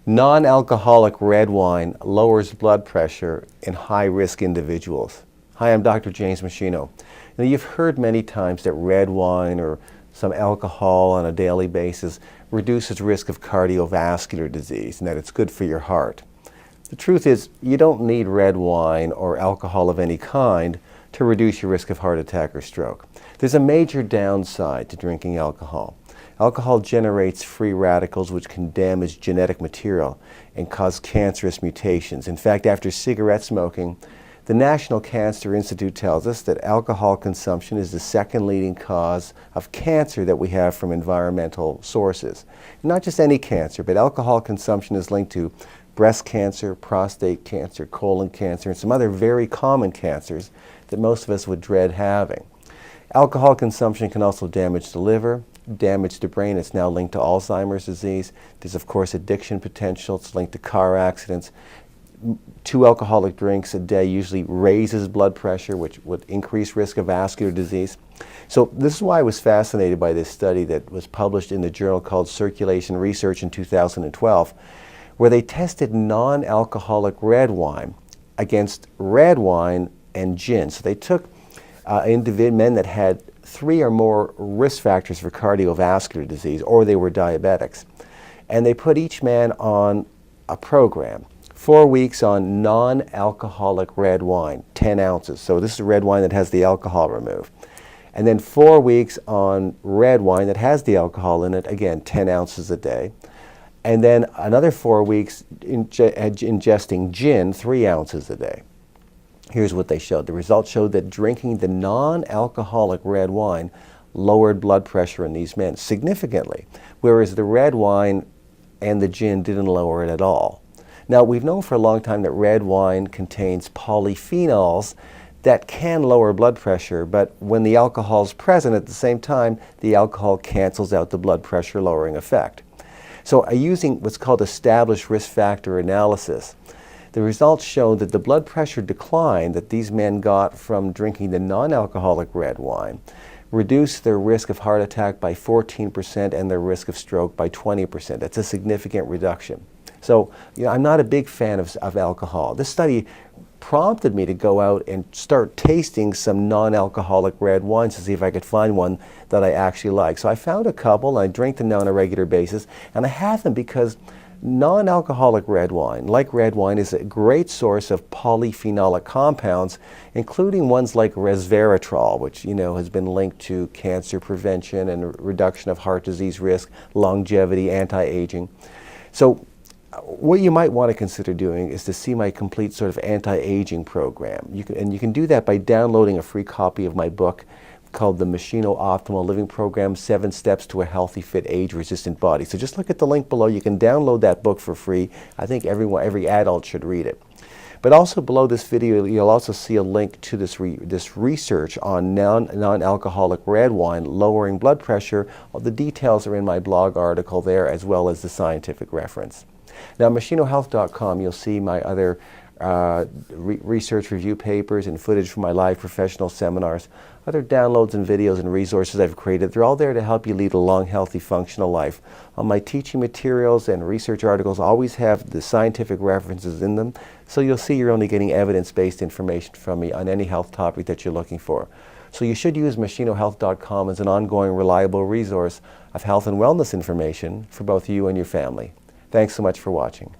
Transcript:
Non-alcoholic red wine lowers blood pressure in high-risk individuals. Hi, I'm Dr. Meschino. Now, you've heard many times that red wine or some alcohol on a daily basis reduces risk of cardiovascular disease and that it's good for your heart. The truth is, you don't need red wine or alcohol of any kind to reduce your risk of heart attack or stroke. There's a major downside to drinking alcohol. Alcohol generates free radicals which can damage genetic material and cause cancerous mutations. In fact, after cigarette smoking, the National Cancer Institute tells us that alcohol consumption is the second leading cause of cancer that we have from environmental sources. Not just any cancer, but alcohol consumption is linked to breast cancer, prostate cancer, colon cancer, and some other very common cancers that most of us would dread having. Alcohol consumption can also damage the liver, damage the brain. It's now linked to Alzheimer's disease. There's, of course, addiction potential. It's linked to car accidents. 2 alcoholic drinks a day usually raises blood pressure, which would increase risk of vascular disease. So this is why I was fascinated by this study that was published in the journal called Circulation Research in 2012, where they tested non-alcoholic red wine against red wine and gin. So they took men that had 3 or more risk factors for cardiovascular disease, or they were diabetics, and they put each man on a program. 4 weeks on non-alcoholic red wine, 10 ounces. So this is red wine that has the alcohol removed. And then 4 weeks on red wine that has the alcohol in it, again, 10 ounces a day. And then another 4 weeks ingesting gin, 3 ounces a day. Here's what they showed. The results showed that drinking the non-alcoholic red wine lowered blood pressure in these men significantly, whereas the red wine and the gin didn't lower it at all. Now, we've known for a long time that red wine contains polyphenols that can lower blood pressure, but when the alcohol is present at the same time, the alcohol cancels out the blood pressure lowering effect. So using what's called established risk factor analysis, the results showed that the blood pressure decline that these men got from drinking the non-alcoholic red wine reduced their risk of heart attack by 14% and their risk of stroke by 20%. That's a significant reduction. So, I'm not a big fan of alcohol. This study prompted me to go out and start tasting some non-alcoholic red wines to see if I could find one that I actually like. So I found a couple, and I drink them now on a regular basis, and I have them because non-alcoholic red wine, like red wine, is a great source of polyphenolic compounds, including ones like resveratrol, which has been linked to cancer prevention and reduction of heart disease risk, longevity, anti-aging. So what you might want to consider doing is to see my complete sort of anti-aging program. You can do that by downloading a free copy of my book called the Meschino Optimal Living Program, 7 Steps to a Healthy, Fit, Age-Resistant Body. So just look at the link below. You can download that book for free. I think every adult should read it. But also below this video, you'll also see a link to this research on non-alcoholic red wine lowering blood pressure. All the details are in my blog article there, as well as the scientific reference. Now, MeschinoHealth.com, you'll see my other research review papers and footage from my live professional seminars, other downloads and videos and resources I've created. They're all there to help you lead a long, healthy, functional life. All my teaching materials and research articles always have the scientific references in them, so you'll see you're only getting evidence-based information from me on any health topic that you're looking for. So you should use MeschinoHealth.com as an ongoing, reliable resource of health and wellness information for both you and your family. Thanks so much for watching.